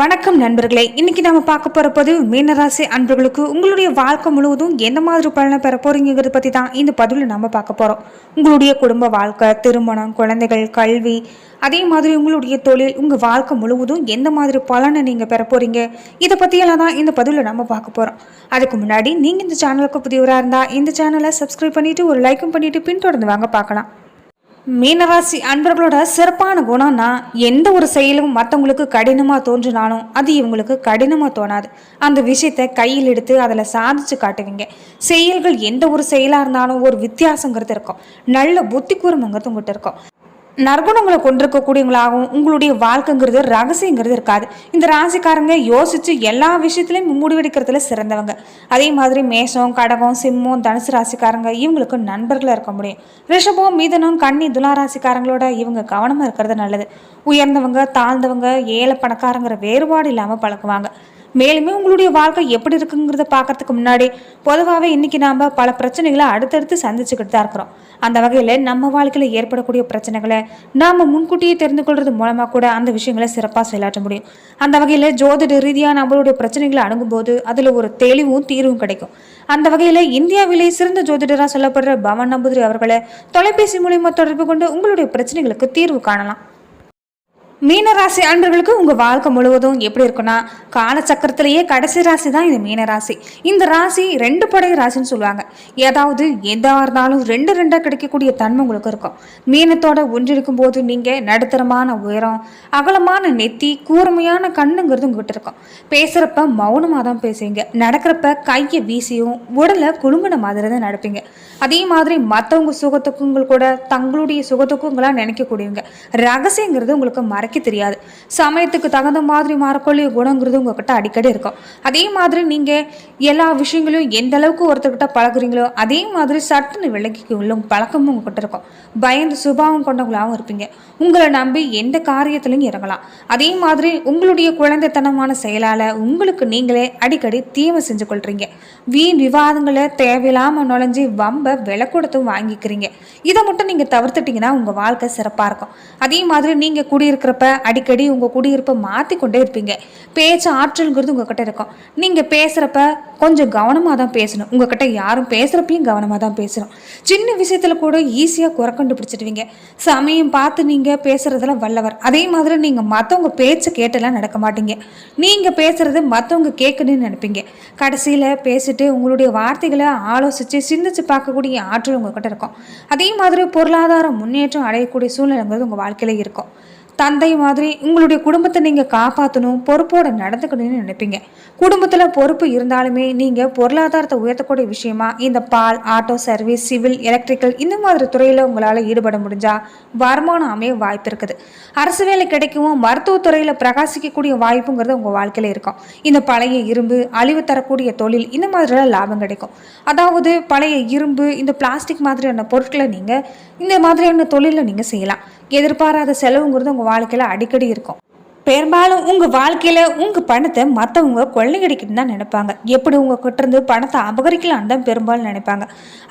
வணக்கம் நண்பர்களே, இன்னைக்கு நம்ம பார்க்க போற பதிவு மீனராசி அன்பர்களுக்கு உங்களுடைய வாழ்க்கை முழுவதும் எந்த மாதிரி பலனை பெற போறீங்கிறத பத்தி தான் இந்த பதிவில் நம்ம பார்க்க போறோம். உங்களுடைய குடும்ப வாழ்க்கை, திருமணம், குழந்தைகள், கல்வி, அதே மாதிரி உங்களுடைய தொழில், உங்க வாழ்க்கை முழுவதும் எந்த மாதிரி பலனை நீங்க பெற போறீங்க, இதை பத்தியெல்லாம் தான் இந்த பதிவில் நம்ம பார்க்க போறோம். அதுக்கு முன்னாடி நீங்க இந்த சேனலுக்கு புதியவராக இருந்தா இந்த சேனலை சப்ஸ்கிரைப் பண்ணிட்டு ஒரு லைக்கும் பண்ணிட்டு பின்தொடர்ந்து வாங்க பார்க்கலாம். மீனராசி அன்பர்களோட சிறப்பான குணம்னா எந்த ஒரு செயலும் மற்றவங்களுக்கு கடினமாக தோன்றினாலும் அது இவங்களுக்கு கடினமாக தோணாது. அந்த விஷயத்தை கையில் எடுத்து அதில் சாதிச்சு காட்டுவீங்க. செயல்கள் எந்த ஒரு செயலாக இருந்தாலும் ஒரு வித்தியாசங்கிறது இருக்கும். நல்ல புத்தி கூர்மைங்கிறது உங்கள்கிட்ட இருக்கும். நற்குணங்களை கொண்டிருக்கக்கூடியவங்களாகவும் உங்களுடைய வாழ்க்கைங்கிறது ரகசியங்கிறது இருக்காது. இந்த ராசிக்காரங்க யோசிச்சு எல்லா விஷயத்துலையும் முடிவெடுக்கிறதுல சிறந்தவங்க. அதே மாதிரி மேஷம், கடகம், சிம்மம், தனுசு ராசிக்காரங்க இவங்களுக்கு நண்பர்களாக இருக்க முடியும். ரிஷபம், மிதுனம், கன்னி, துலா ராசிக்காரங்களோட இவங்க கவனமாக இருக்கிறது நல்லது. உயர்ந்தவங்க, தாழ்ந்தவங்க, ஏழை, பணக்காரங்கிற வேறுபாடு இல்லாமல் பழக்குவாங்க. மேலுமே உங்களுடைய வாழ்க்கை எப்படி இருக்குங்கிறத பார்க்கறதுக்கு முன்னாடி பொதுவாகவே இன்னைக்கு நாம் பல பிரச்சனைகளை அடுத்தடுத்து சந்திச்சுக்கிட்டு தான் இருக்கிறோம். அந்த வகையில் நம்ம வாழ்க்கையில் ஏற்படக்கூடிய பிரச்சனைகளை நாம் முன்கூட்டியே தெரிந்து கொள்வது மூலமாக கூட அந்த விஷயங்களை சிறப்பாக செயலாற்ற முடியும். அந்த வகையில் ஜோதிட ரீதியாக நம்மளுடைய பிரச்சனைகளை அணுகும்போது அதில் ஒரு தெளிவும் தீர்வும் கிடைக்கும். அந்த வகையில் இந்தியாவிலே சிறந்த ஜோதிடராக சொல்லப்படுற பவன் நம்பூதிரி அவர்களை தொலைபேசி மூலியமாக தொடர்பு கொண்டு உங்களுடைய பிரச்சனைகளுக்கு தீர்வு காணலாம். மீனராசி அன்பர்களுக்கு உங்கள் வாழ்க்கை முழுவதும் எப்படி இருக்குன்னா, காலச்சக்கரத்திலேயே கடைசி ராசி தான் இந்த மீனராசி. இந்த ராசி ரெண்டு படை ராசின்னு சொல்லுவாங்க. ஏதாவது எதாக இருந்தாலும் ரெண்டு ரெண்டாக கிடைக்கக்கூடிய தன்மை உங்களுக்கு இருக்கும். மீனத்தோட ஒன்றிருக்கும் போது நீங்கள் நடுத்தரமான உயரம், அகலமான நெத்தி, கூர்மையான கண்ணுங்கிறது உங்ககிட்ட இருக்கும். பேசுகிறப்ப மௌனமாக தான் பேசுவீங்க. நடக்கிறப்ப கையை வீசியும் உடலை குலுங்கின மாதிரி தான் நடப்பீங்க. அதே மாதிரி மற்றவங்க சுகத்துக்குங்கள் கூட தங்களுடைய சுகத்துக்குங்களாக நினைக்கக்கூடியவங்க. ரகசியங்கிறது உங்களுக்கு மறைக்க தெரியாது. சமயத்துக்கு தகுந்த மாதிரி மாறக்கூடிய குணங்கிறது உங்ககிட்ட அடிக்கடி இருக்கும். அதே மாதிரி நீங்க எல்லா விஷயங்களையும் எந்த அளவுக்கு ஒருத்தர்கிட்ட பழகுறீங்களோ அதே மாதிரி சட்டுன்னு விளக்கிக்கும் பழக்கமும் உங்ககிட்ட இருக்கும். பயந்து சுபாவம் கொண்டவங்களாகவும் இருப்பீங்க. உங்களை நம்பி எந்த காரியத்திலையும் இறங்கலாம். அதே மாதிரி உங்களுடைய குழந்தைத்தனமான செயலால உங்களுக்கு நீங்களே அடிக்கடி தீமை செஞ்சு கொள்றீங்க. வீண் விவாதங்களை தேவையில்லாம நுழைஞ்சி வம்ப விலை கொடுத்தும் வாங்கிக்கிறீங்க. இதை மட்டும் நீங்க தவிர்த்துட்டீங்கன்னா உங்க வாழ்க்கை சிறப்பா இருக்கும். அதே மாதிரி நீங்க குடியிருக்கிறப்ப அடிக்கடி உங்க குடியிருப்பை மாத்தி கொண்டே இருப்பீங்க. பேச்சு ஆற்றல்ங்கிறது உங்ககிட்ட இருக்கும். நீங்க பேசுறப்ப கொஞ்சம் கவனமாக தான் பேசணும். உங்ககிட்ட யாரும் பேசுறப்பையும் கவனமாக தான் பேசணும். சின்ன விஷயத்துல கூட ஈஸியாக குறை கண்டுபிடிச்சிடுவீங்க. சமயம் பார்த்து நீங்க பேசுறதுல வல்லவர். அதே மாதிரி நீங்க மற்றவங்க பேச்சை கேட்டெல்லாம் நடக்க மாட்டீங்க. நீங்க பேசுறது மற்றவங்க கேட்கணும்னு நினைப்பீங்க. கடைசியில பேசிட்டு உங்களுடைய வார்த்தைகளை ஆலோசிச்சு சிந்திச்சு பார்க்கக்கூடிய ஆற்றல் உங்ககிட்ட இருக்கும். அதே மாதிரி பொருளாதார முன்னேற்றம் அடையக்கூடிய சூழ்நிலைங்கிறது உங்க வாழ்க்கையில இருக்கும். தந்தை மாதிரி உங்களுடைய குடும்பத்தை நீங்கள் காப்பாற்றணும், பொறுப்போடு நடந்துக்கணும்னு நினைப்பீங்க. குடும்பத்தில் பொறுப்பு இருந்தாலுமே நீங்கள் பொருளாதாரத்தை உயர்த்தக்கூடிய விஷயமா இந்த பால், ஆட்டோ சர்வீஸ், சிவில், எலக்ட்ரிக்கல் இந்த மாதிரி துறையில் உங்களால் ஈடுபட முடிஞ்சால் வருமானம் அமைய வாய்ப்பு இருக்குது. அரசு வேலை கிடைக்கவும் மருத்துவத்துறையில் பிரகாசிக்கக்கூடிய வாய்ப்புங்கிறது உங்கள் வாழ்க்கையில் இருக்கும். இந்த பழைய இரும்பு, அழிவு தரக்கூடிய தொழில் இந்த மாதிரிலாம் லாபம் கிடைக்கும். அதாவது பழைய இரும்பு, இந்த பிளாஸ்டிக் மாதிரியான பொருட்களை நீங்கள் இந்த மாதிரியான தொழிலில் நீங்கள் செய்யலாம். எதிர்பாராத செலவுங்கிறது உங்கள் வாழ்க்கையில் அடிக்கடி இருக்கும். பெரும்பாலும் உங்கள் வாழ்க்கையில் உங்கள் பணத்தை மற்றவங்க கொள்ளையடிக்கிட்டு தான் நினைப்பாங்க. எப்படி உங்கள் கிட்ட இருந்து பணத்தை அபகரிக்கலான்னு தான் பெரும்பாலும் நினைப்பாங்க.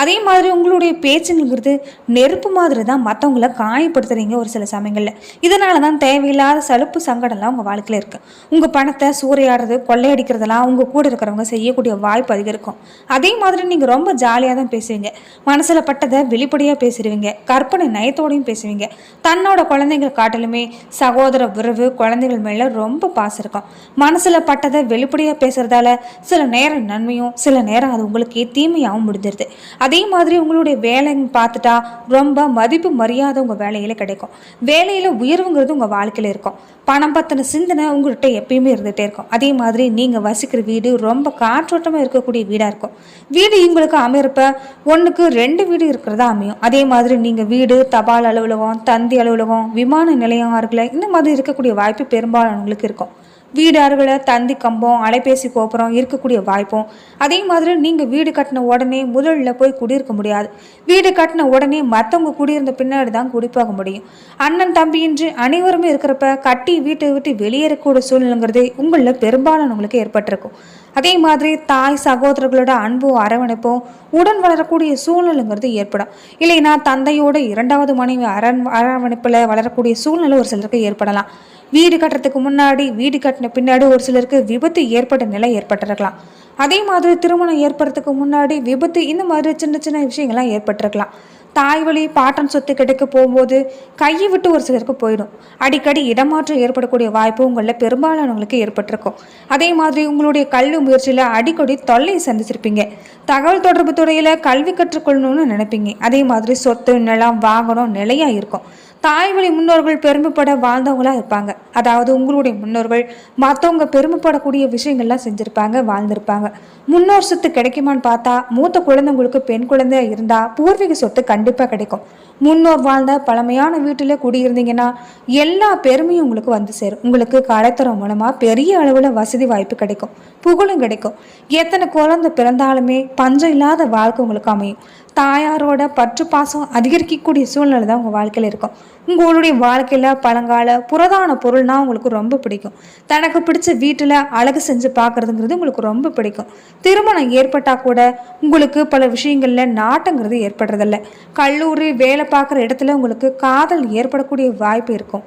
அதே மாதிரி உங்களுடைய பேச்சுங்கிறது நெருப்பு மாதிரி தான் மற்றவங்கள காயப்படுத்துறீங்க ஒரு சில சமயங்களில். இதனால தான் தேவையில்லாத சலுப்பு சங்கடம்லாம் உங்கள் வாழ்க்கையில் இருக்குது. உங்கள் பணத்தை சூறையாடுறது, கொள்ளையடிக்கிறதெல்லாம் உங்கள் கூட இருக்கிறவங்க செய்யக்கூடிய வாய்ப்பு அதிகரிக்கும். அதே மாதிரி நீங்கள் ரொம்ப ஜாலியாக தான் பேசுவீங்க. மனசில் பட்டதை வெளிப்படையாக பேசிடுவீங்க. கற்பனை நயத்தோடையும் பேசுவீங்க. தன்னோட குழந்தைங்களை காட்டிலுமே சகோதர உறவு, குழந்தைகள் மேல ரொம்ப பாசம் இருக்கும். மனசுல பட்டதை வெளிப்படையா பேசுறதால சில நேரம் நன்மையும் சில நேரம் அது உங்களுக்கு தீமையாகவும் முடிஞ்சிருது. அதே மாதிரி உங்களுடைய வேலைன்னு பார்த்துட்டா ரொம்ப மதிப்பு மரியாதை உங்க வேலையில கிடைக்கும். வேலையில உயர்வுங்கிறது உங்க வாழ்க்கையில இருக்கும். பணம் பத்தின சிந்தனை உங்கள்கிட்ட எப்பயுமே இருந்துகிட்டே இருக்கும். அதே மாதிரி நீங்கள் வசிக்கிற வீடு ரொம்ப காற்றோட்டமாக இருக்கக்கூடிய வீடாக இருக்கும். வீடு உங்களுக்கு அமையறப்ப 1க்கு 2 வீடு இருக்கிறதா அமையும். அதே மாதிரி நீங்கள் வீடு, தபால் அலுவலகம், தந்தி அலுவலகம், விமான நிலையம் அருகில் இந்த மாதிரி இருக்கக்கூடிய வாய்ப்பு பெரும்பாலானவங்களுக்கு இருக்கும். வீடு அருகில் தந்தி கம்பம், அலைபேசி கோபுரம் இருக்கக்கூடிய வாய்ப்பும். அதே மாதிரி நீங்கள் வீடு கட்டின உடனே முதல்ல போய் குடியிருக்க முடியாது. வீடு கட்டின உடனே மற்றவங்க குடியிருந்த பின்னாடி தான் குடிப்பாக முடியும். அண்ணன் தம்பியின்றி அனைவருமே இருக்கிறப்ப கட்டி வீட்டை விட்டு வெளியேறக்கூடிய சூழ்நிலைங்கிறது உங்களில் பெரும்பாலானவங்களுக்கு ஏற்பட்டிருக்கும். அதே மாதிரி தாய் சகோதரர்களோட அன்பும் அரவணைப்பும் உடன் வளரக்கூடிய சூழ்நிலைங்கிறது ஏற்படும். இல்லைன்னா தந்தையோட இரண்டாவது மனைவி அரவணைப்பில் வளரக்கூடிய சூழ்நிலை ஒரு சிலருக்கு ஏற்படலாம். வீடு கட்டுறதுக்கு முன்னாடி வீடு கட்டின பின்னாடி ஒரு சிலருக்கு விபத்து ஏற்பட்ட நிலை ஏற்பட்டிருக்கலாம். அதே மாதிரி திருமணம் ஏற்படுறதுக்கு முன்னாடி விபத்து, இந்த மாதிரி சின்ன சின்ன விஷயங்கள்லாம் ஏற்பட்டிருக்கலாம். தாய் வழி பாட்டன் சொத்து கிடைக்க போகும்போது கையை விட்டு ஒரு சிலருக்கு போயிடும். அடிக்கடி இடமாற்றம் ஏற்படக்கூடிய வாய்ப்பு உங்களில் பெரும்பாலானவங்களுக்கு ஏற்பட்டிருக்கும். அதே மாதிரி உங்களுடைய கல்வி முயற்சியில் அடிக்கடி தொல்லையை சந்திச்சிருப்பீங்க. தகவல் தொடர்பு துறையில் கல்வி கற்றுக்கொள்ளணும்னு நினைப்பீங்க. அதே மாதிரி சொத்து, நிலம், வாகனம் நிலையாக இருக்கும். தாய் வழி முன்னோர்கள் பெருமைப்பட வாழ்ந்தவங்களா இருப்பாங்க. அதாவது உங்களுடைய முன்னோர்கள் மற்றவங்க பெருமைப்படக்கூடிய விஷயங்கள்லாம் செஞ்சுருப்பாங்க, வாழ்ந்திருப்பாங்க. முன்னோர் சொத்து கிடைக்குமான்னு பார்த்தா மூத்த குழந்தைங்களுக்கு பெண் குழந்தை இருந்தால் பூர்வீக சொத்து கண்டிப்பாக கிடைக்கும். முன்னோர் வாழ்ந்த பழமையான வீட்டில் குடியிருந்தீங்கன்னா எல்லா பெருமையும் உங்களுக்கு வந்து சேரும். உங்களுக்கு கலைத்துறை மூலமாக பெரிய அளவில் வசதி வாய்ப்பு கிடைக்கும், புகழும் கிடைக்கும். எத்தனை குழந்தை பிறந்தாலுமே பஞ்சம் இல்லாத வாழ்க்கை உங்களுக்கு அமையும். தாயாரோட பற்று பாசம் அதிகரிக்கக்கூடிய சூழ்நிலை தான் உங்கள் வாழ்க்கையில் இருக்கும். உங்களுடைய வாழ்க்கையில் பழங்கால புரதான பொருள்னா உங்களுக்கு ரொம்ப பிடிக்கும். தனக்கு பிடிச்ச வீட்டில் அழகு செஞ்சு பார்க்குறதுங்கிறது உங்களுக்கு ரொம்ப பிடிக்கும். திருமணம் ஏற்பட்டால் கூட உங்களுக்கு பல விஷயங்களில் நாட்டங்கிறது ஏற்படுறதில்ல. கல்லூரி வேலை பார்க்குற இடத்துல உங்களுக்கு காதல் ஏற்படக்கூடிய வாய்ப்பு இருக்கும்.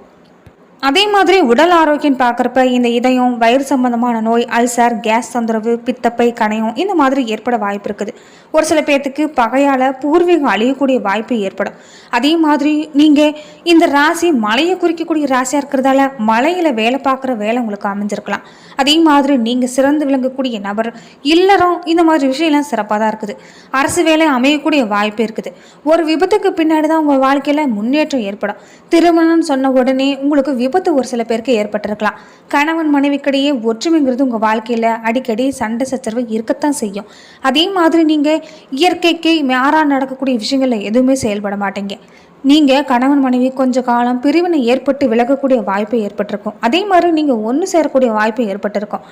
அதே மாதிரி உடல் ஆரோக்கியம் பார்க்குறப்ப இந்த இதயம், வயிறு சம்பந்தமான நோய், அல்சர், கேஸ் தொந்தரவு, பித்தப்பை, கணையம் இந்த மாதிரி ஏற்பட வாய்ப்பு இருக்குது. ஒரு சில பேர்த்துக்கு பகையால் பூர்வீகம் அழியக்கூடிய வாய்ப்பு ஏற்படும். அதே மாதிரி நீங்கள் இந்த ராசி மலையை குறிக்கக்கூடிய ராசியாக இருக்கிறதால மலையில் வேலை பார்க்குற வேலை உங்களுக்கு அமைஞ்சிருக்கலாம். அதே மாதிரி நீங்கள் சிறந்து விளங்கக்கூடிய நபர், இல்லறம், இந்த மாதிரி விஷயம்லாம் சிறப்பாக தான் இருக்குது. அரசு வேலை அமையக்கூடிய வாய்ப்பு இருக்குது. ஒரு விபத்துக்கு பின்னாடி தான் உங்கள் வாழ்க்கையில் முன்னேற்றம் ஏற்படும். திருமணம்னு சொன்ன உடனே உங்களுக்கு விபத்து ஒரு சில பேருக்கு ஏற்பட்டிருக்கலாம். கணவன் மனைவிக்கிடையே ஒற்றுமைங்கிறது உங்கள் வாழ்க்கையில் அடிக்கடி சண்டை சச்சரவு இருக்கத்தான் செய்யும். அதே மாதிரி நீங்கள் இயற்கைக்கு மாறாக நடக்கக்கூடிய விஷயங்களில் எதுவுமே செயல்பட மாட்டீங்க. நீங்கள் கணவன் மனைவி கொஞ்ச காலம் பிரிவினை ஏற்பட்டு விலகக்கூடிய வாய்ப்பு ஏற்பட்டிருக்கும். அதே மாதிரி நீங்கள் ஒன்று சேரக்கூடிய வாய்ப்பு ஏற்பட்டிருக்கும்.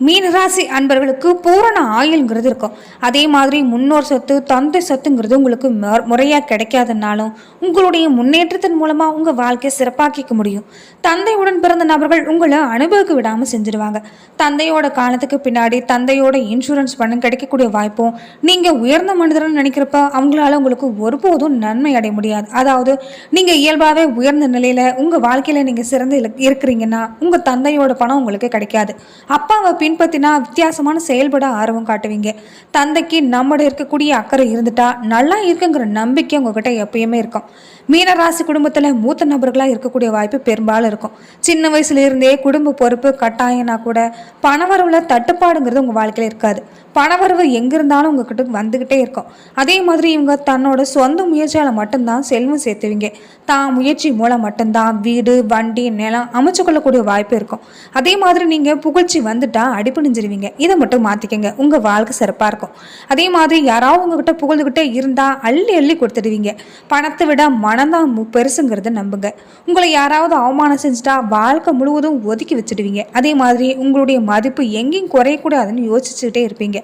மீனராசி அன்பர்களுக்கு பூரண ஆயுள்ங்கிறது இருக்கும். அதே மாதிரி முன்னோர் சொத்து, தந்தை சொத்துங்கிறது உங்களுக்கு முறையாக கிடைக்காதனாலும் உங்களுடைய முன்னேற்றத்தின் மூலமாக உங்கள் வாழ்க்கையை சிறப்பாக்கிக்க முடியும். தந்தையுடன் பிறந்த நபர்கள் உங்களை அனுபவிக்க விடாமல் செஞ்சுடுவாங்க. தந்தையோட காலத்துக்கு பின்னாடி தந்தையோட இன்சூரன்ஸ் பணம் கிடைக்கக்கூடிய வாய்ப்பும், நீங்கள் உயர்ந்த மனிதர்னு நினைக்கிறப்ப அவங்களால உங்களுக்கு ஒருபோதும் நன்மை அடைய முடியாது. அதாவது நீங்கள் இயல்பாகவே உயர்ந்த நிலையில் உங்கள் வாழ்க்கையில் நீங்கள் சிறந்து இருக்கிறீங்கன்னா உங்கள் தந்தையோட பணம் உங்களுக்கு கிடைக்காது. அப்பாவை பின்பற்றினா வித்தியாசமான செயல்பட ஆர்வம் காட்டுவீங்க. தந்தைக்கு நம்மட இருக்கக்கூடிய அக்கறை இருந்துட்டா நல்லா இருக்குங்கிற நம்பிக்கை உங்ககிட்ட எப்பயுமே இருக்கும். மீனராசி குடும்பத்தில் மூத்த நபர்களாக இருக்கக்கூடிய வாய்ப்பு பெரும்பாலும் இருக்கும். சின்ன வயசுல இருந்தே குடும்ப பொறுப்பு கட்டாயம்னா கூட பணவரவுல தட்டுப்பாடுங்கிறது உங்கள் வாழ்க்கையில் இருக்காது. பணவரவு எங்கே இருந்தாலும் உங்ககிட்ட வந்துக்கிட்டே இருக்கும். அதே மாதிரி இவங்க தன்னோட சொந்த முயற்சியால் மட்டும்தான் செல்வம் சேர்த்துவீங்க. தான் முயற்சி மூலம் மட்டும்தான் வீடு, வண்டி, நிலம் அமைச்சு கொள்ளக்கூடிய வாய்ப்பு இருக்கும். அதே மாதிரி நீங்கள் புகழ்ச்சி வந்துட்டா அடிப்பணிஞ்சிருவீங்க. இதை மட்டும் மாற்றிக்கங்க, உங்கள் வாழ்க்கை சிறப்பாக இருக்கும். அதே மாதிரி யாராவது உங்ககிட்ட புகழ்ந்துக்கிட்டே இருந்தால் அள்ளி அள்ளி கொடுத்துடுவீங்க. பணத்தை விட மனம்தான் பெருசுங்கிறத நம்புங்க. உங்களை யாராவது அவமானம் செஞ்சுட்டா வாழ்க்கை முழுவதும் ஒதுக்கி வச்சுடுவீங்க. அதே மாதிரி உங்களுடைய மதிப்பு எங்கேயும் குறையக்கூடாதுன்னு யோசிச்சுக்கிட்டே இருப்பீங்க.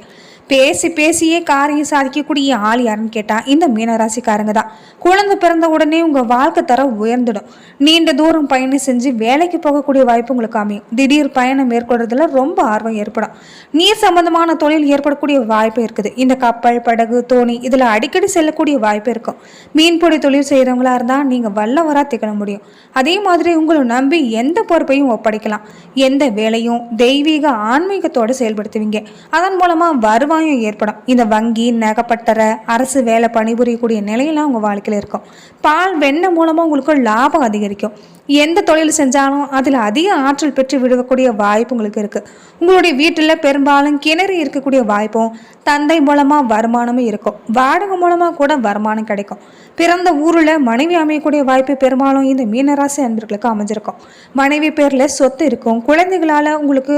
பேசி பேசியே காரியம் சாதிக்கக்கூடிய ஆள் யாருன்னு கேட்டால் இந்த மீனராசிக்காரங்க தான். குழந்தை பிறந்த உடனே உங்கள் வாழ்க்கை தரம் உயர்ந்துடும். நீண்ட தூரம் பயணம் செஞ்சு வேலைக்கு போகக்கூடிய வாய்ப்பு உங்களுக்கு அமையும். திடீர் பயணம் மேற்கொள்றதுல ரொம்ப ஆர்வம் ஏற்படும். நீர் சம்பந்தமான தொழில் ஏற்படக்கூடிய வாய்ப்பு இருக்குது. இந்த கப்பல், படகு, தோணி இதில் அடிக்கடி செல்லக்கூடிய வாய்ப்பு இருக்கும். மீன்பிடி தொழில் செய்கிறவங்களா இருந்தால் நீங்கள் வல்லவராக திகழ முடியும். அதே மாதிரி உங்களை நம்பி எந்த பொறுப்பையும் ஒப்படைக்கலாம். எந்த வேலையும் தெய்வீக ஆன்மீகத்தோடு செயல்படுத்துவீங்க. அதன் மூலமாக வருவாயும் ஏற்படும். இந்த வங்கி, நகைப்பட்டறை, அரசு வேலை பணிபுரியக்கூடிய நிலையெல்லாம் உங்கள் வாழ்க்கையில் இருக்கும். பால், வெண்ணெய் மூலமாக உங்களுக்கு லாபம் அதிகரிக்கும். எந்த தொழில் செஞ்சாலும் அதில் அதிக ஆற்றல் பெற்று விடக்கூடிய வாய்ப்பு உங்களுக்கு இருக்குது. உங்களுடைய வீட்டில் பெரும்பாலும் கிணறு இருக்கக்கூடிய வாய்ப்பும், தந்தை மூலமாக வருமானமும் இருக்கும். வாடகை மூலமாக கூட வருமானம் கிடைக்கும். பிறந்த ஊரில் மனைவி அமையக்கூடிய வாய்ப்பு பெரும்பாலும் இந்த மீனராசி அன்பர்களுக்கு அமைஞ்சிருக்கும். மனைவி பேரில் சொத்து இருக்கும். குழந்தைகளால் உங்களுக்கு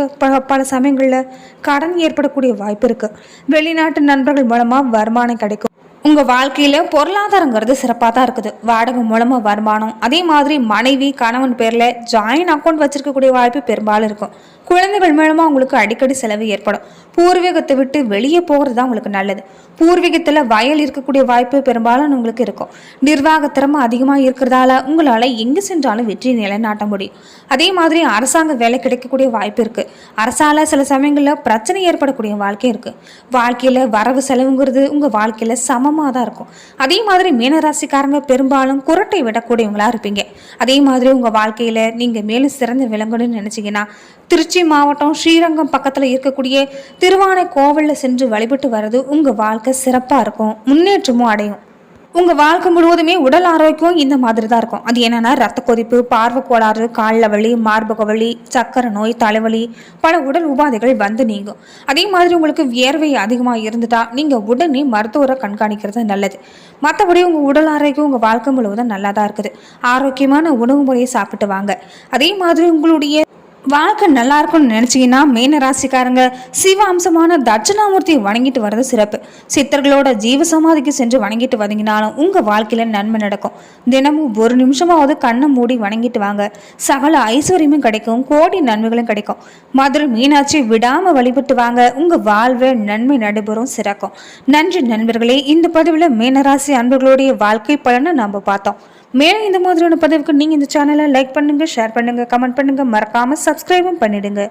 பல சமயங்களில் கடன் ஏற்படக்கூடிய வாய்ப்பு இருக்குது. வெளிநாட்டு நண்பர்கள் மூலமாக வருமானம் கிடைக்கும். உங்கள் வாழ்க்கையில் பொருளாதாரங்கிறது சிறப்பாக தான் இருக்குது. வாடகை மூலமாக வருமானம், அதே மாதிரி மனைவி, கணவன் பேரில் ஜாயின் அக்கௌண்ட் வச்சிருக்கக்கூடிய வாய்ப்பு பெரும்பாலும் இருக்கும். குழந்தைகள் மூலமாக உங்களுக்கு அடிக்கடி செலவு ஏற்படும். பூர்வீகத்தை விட்டு வெளியே போகிறது தான் உங்களுக்கு நல்லது. பூர்வீகத்தில் வயல் இருக்கக்கூடிய வாய்ப்பு பெரும்பாலும் உங்களுக்கு இருக்கும். நிர்வாகத்திறமை அதிகமாக இருக்கிறதால உங்களால் எங்கே சென்றாலும் வெற்றி நிலைநாட்ட முடியும். அதே மாதிரி அரசாங்க வேலை கிடைக்கக்கூடிய வாய்ப்பு இருக்குது. அரசால சில சமயங்களில் பிரச்சனை ஏற்படக்கூடிய வாழ்க்கை இருக்குது. வாழ்க்கையில் வரவு செலவுங்கிறது உங்கள் வாழ்க்கையில் சமமாக தான் இருக்கும். அதே மாதிரி மீனராசிக்காரங்க பெரும்பாலும் குரட்டை விடக்கூடியவங்களா இருப்பீங்க. அதே மாதிரி உங்கள் வாழ்க்கையில் நீங்கள் மேலும் சிறந்த விளங்கணும்னு நினச்சிங்கன்னா திருச்சி மாவட்டம் ஸ்ரீரங்கம் பக்கத்தில் இருக்கக்கூடிய திருவானை கோவிலில் சென்று வழிபட்டு வர்றது உங்கள் வாழ்க்கை சிறப்பாக இருக்கும், முன்னேற்றமும் அடையும். உங்கள் வாழ்க்கை முழுவதுமே உடல் ஆரோக்கியம் இந்த மாதிரி தான் இருக்கும். அது என்னென்னா ரத்த கொதிப்பு, பார்வை கோளாறு, காலில் வலி, மார்பக வலி, சக்கரை நோய், தலைவலி, பல உடல் உபாதைகள் வந்து நீங்கும். அதே மாதிரி உங்களுக்கு வியர்வை அதிகமாக இருந்துட்டா நீங்கள் உடனே மருத்துவரை கண்காணிக்கிறது நல்லது. மற்றபடி உங்கள் உடல் ஆரோக்கியம் உங்கள் வாழ்க்கை முழுவதும் நல்லா தான் இருக்குது. ஆரோக்கியமான உணவு முறையை சாப்பிட்டு வாங்க. அதே மாதிரி உங்களுடைய வாழ்க்கை நல்லா இருக்கும்னு நினச்சிங்கன்னா மீன ராசிக்காரங்க சிவ அம்சமான தட்சிணாமூர்த்தியை வணங்கிட்டு வர்றது சிறப்பு. சித்தர்களோட ஜீவசமாதிக்கு சென்று வணங்கிட்டு வந்தீங்கனாலும் உங்கள் வாழ்க்கையில் நன்மை நடக்கும். தினமும் ஒரு நிமிஷமாவது கண்ணை மூடி வணங்கிட்டு வாங்க. சகல ஐஸ்வர்யமும் கிடைக்கும், கோடி நன்மைகளும் கிடைக்கும். மதுரை மீனாட்சி விடாமல் வழிபட்டு வாங்க. உங்கள் வாழ்வை நன்மை நடைபெறும், சிறக்கும். நன்றி நண்பர்களே. இந்த பதிவில் மீனராசி அன்பர்களுடைய வாழ்க்கை பலனை நம்ம பார்த்தோம். மேலும் இந்த மாதிரியான பதிவுக்கு நீங்கள் இந்த சேனலை லைக் பண்ணுங்கள், ஷேர் பண்ணுங்கள், கமெண்ட் பண்ணுங்கள், மறக்காமல் சப்ஸ்கிரைபும் பண்ணிடுங்க.